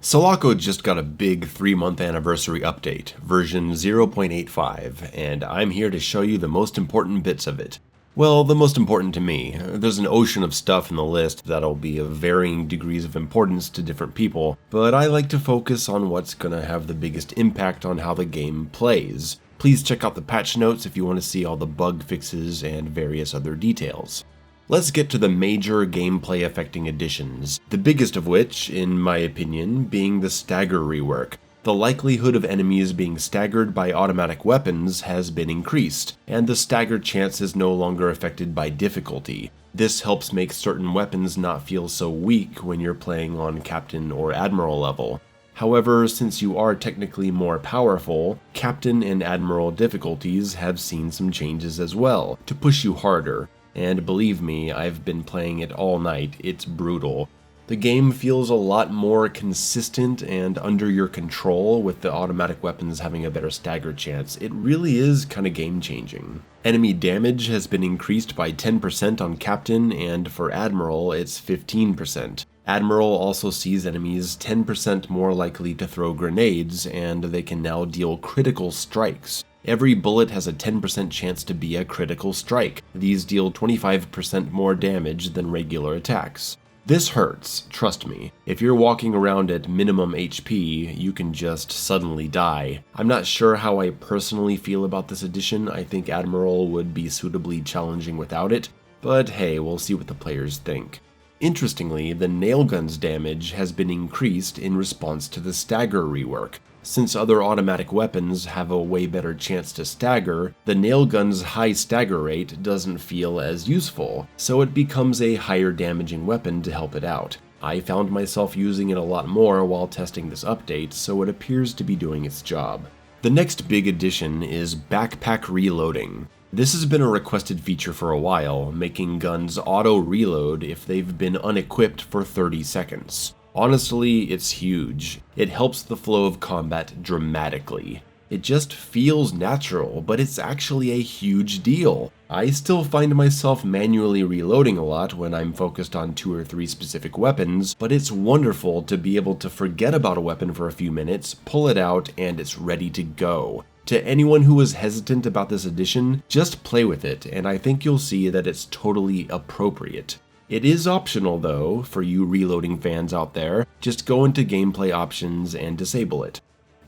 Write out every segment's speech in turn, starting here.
SELACO just got a big 3-month anniversary update, version 0.85, and I'm here to show you the most important bits of it. Well, the most important to me. There's an ocean of stuff in the list that'll be of varying degrees of importance to different people, but I like to focus on what's gonna have the biggest impact on how the game plays. Please check out the patch notes if you want to see all the bug fixes and various other details. Let's get to the major gameplay affecting additions, the biggest of which, in my opinion, being the stagger rework. The likelihood of enemies being staggered by automatic weapons has been increased, and the stagger chance is no longer affected by difficulty. This helps make certain weapons not feel so weak when you're playing on Captain or Admiral level. However, since you are technically more powerful, Captain and Admiral difficulties have seen some changes as well, to push you harder. And believe me, I've been playing it all night, it's brutal. The game feels a lot more consistent and under your control with the automatic weapons having a better stagger chance. It really is kinda game changing. Enemy damage has been increased by 10% on Captain, and for Admiral it's 15%. Admiral also sees enemies 10% more likely to throw grenades, and they can now deal critical strikes. Every bullet has a 10% chance to be a critical strike. These deal 25% more damage than regular attacks. This hurts, trust me. If you're walking around at minimum HP, you can just suddenly die. I'm not sure how I personally feel about this addition. I think Admiral would be suitably challenging without it, but hey, we'll see what the players think. Interestingly, the nail gun's damage has been increased in response to the stagger rework. Since other automatic weapons have a way better chance to stagger, the nail gun's high stagger rate doesn't feel as useful, so it becomes a higher damaging weapon to help it out. I found myself using it a lot more while testing this update, so it appears to be doing its job. The next big addition is backpack reloading. This has been a requested feature for a while, making guns auto-reload if they've been unequipped for 30 seconds. Honestly, it's huge. It helps the flow of combat dramatically. It just feels natural, but it's actually a huge deal. I still find myself manually reloading a lot when I'm focused on 2 or 3 specific weapons, but it's wonderful to be able to forget about a weapon for a few minutes, pull it out, and it's ready to go. To anyone who is hesitant about this addition, just play with it, and I think you'll see that it's totally appropriate. It is optional though, for you reloading fans out there. Just go into gameplay options and disable it.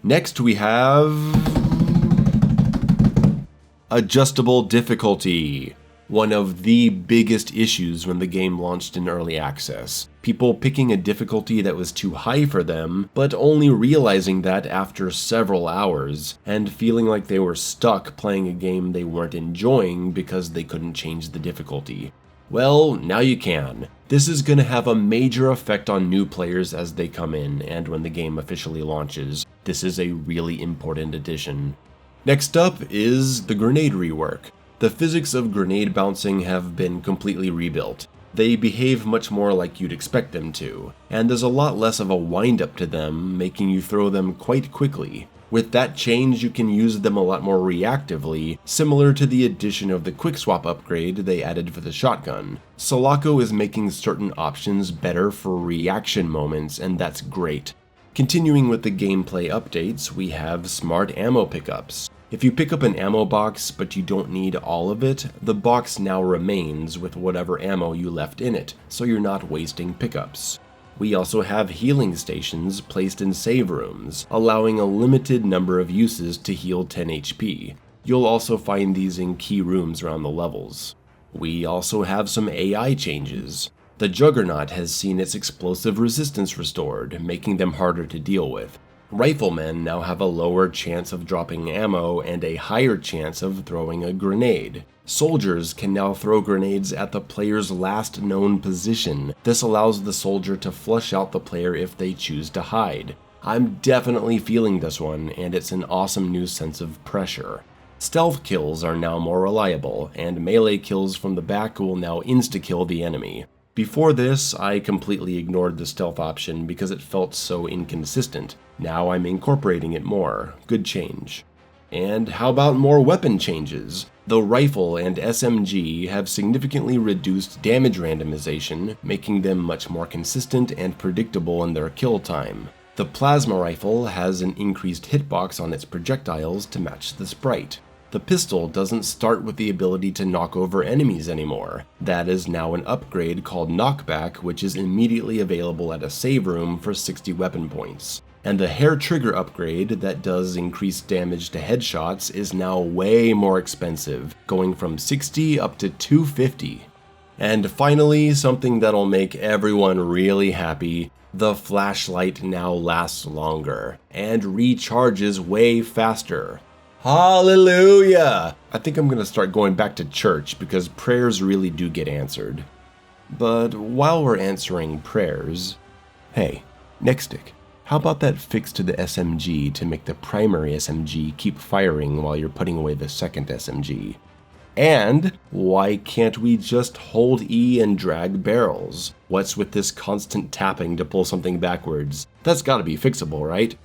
Next we have adjustable difficulty. One of the biggest issues when the game launched in early access. People picking a difficulty that was too high for them, but only realizing that after several hours, and feeling like they were stuck playing a game they weren't enjoying because they couldn't change the difficulty. Well, now you can. This is going to have a major effect on new players as they come in and when the game officially launches. This is a really important addition. Next up is the grenade rework. The physics of grenade bouncing have been completely rebuilt. They behave much more like you'd expect them to, and there's a lot less of a wind-up to them, making you throw them quite quickly. With that change, you can use them a lot more reactively, similar to the addition of the quick swap upgrade they added for the shotgun. SELACO is making certain options better for reaction moments, and that's great. Continuing with the gameplay updates, we have smart ammo pickups. If you pick up an ammo box but you don't need all of it, the box now remains with whatever ammo you left in it, so you're not wasting pickups. We also have healing stations placed in save rooms, allowing a limited number of uses to heal 10 HP. You'll also find these in key rooms around the levels. We also have some AI changes. The Juggernaut has seen its explosive resistance restored, making them harder to deal with. Riflemen now have a lower chance of dropping ammo and a higher chance of throwing a grenade. Soldiers can now throw grenades at the player's last known position. This allows the soldier to flush out the player if they choose to hide. I'm definitely feeling this one, and it's an awesome new sense of pressure. Stealth kills are now more reliable, and melee kills from the back will now insta-kill the enemy. Before this, I completely ignored the stealth option because it felt so inconsistent. Now I'm incorporating it more. Good change. And how about more weapon changes? The rifle and SMG have significantly reduced damage randomization, making them much more consistent and predictable in their kill time. The plasma rifle has an increased hitbox on its projectiles to match the sprite. The pistol doesn't start with the ability to knock over enemies anymore. That is now an upgrade called Knockback, which is immediately available at a save room for 60 weapon points. And the hair trigger upgrade that does increased damage to headshots is now way more expensive, going from 60 up to 250. And finally, something that'll make everyone really happy, the flashlight now lasts longer and recharges way faster. Hallelujah! I think I'm gonna start going back to church because prayers really do get answered. But while we're answering prayers, hey, Nextstick, how about that fix to the SMG to make the primary SMG keep firing while you're putting away the second SMG? And why can't we just hold E and drag barrels? What's with this constant tapping to pull something backwards? That's gotta be fixable, right?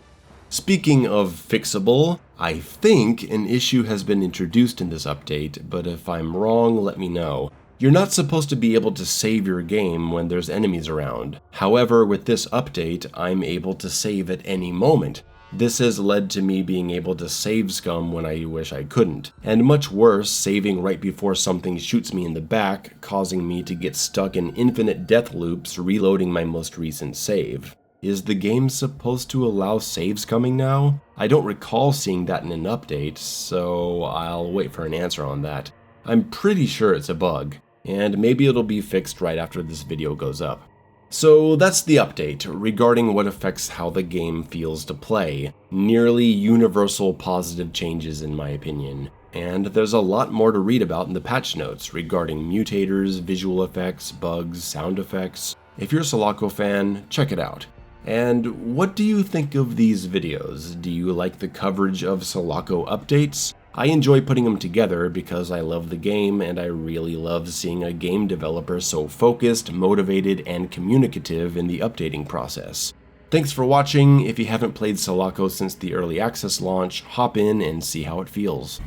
Speaking of fixable, I think an issue has been introduced in this update, but if I'm wrong, let me know. You're not supposed to be able to save your game when there's enemies around. However, with this update, I'm able to save at any moment. This has led to me being able to save scum when I wish I couldn't, and much worse, saving right before something shoots me in the back, causing me to get stuck in infinite death loops reloading my most recent save. Is the game supposed to allow saves coming now? I don't recall seeing that in an update, so I'll wait for an answer on that. I'm pretty sure it's a bug, and maybe it'll be fixed right after this video goes up. So that's the update regarding what affects how the game feels to play. Nearly universal positive changes in my opinion. And there's a lot more to read about in the patch notes regarding mutators, visual effects, bugs, sound effects. If you're a SELACO fan, check it out. And what do you think of these videos? Do you like the coverage of SELACO updates? I enjoy putting them together because I love the game and I really love seeing a game developer so focused, motivated, and communicative in the updating process. Thanks for watching. If you haven't played SELACO since the early access launch, hop in and see how it feels.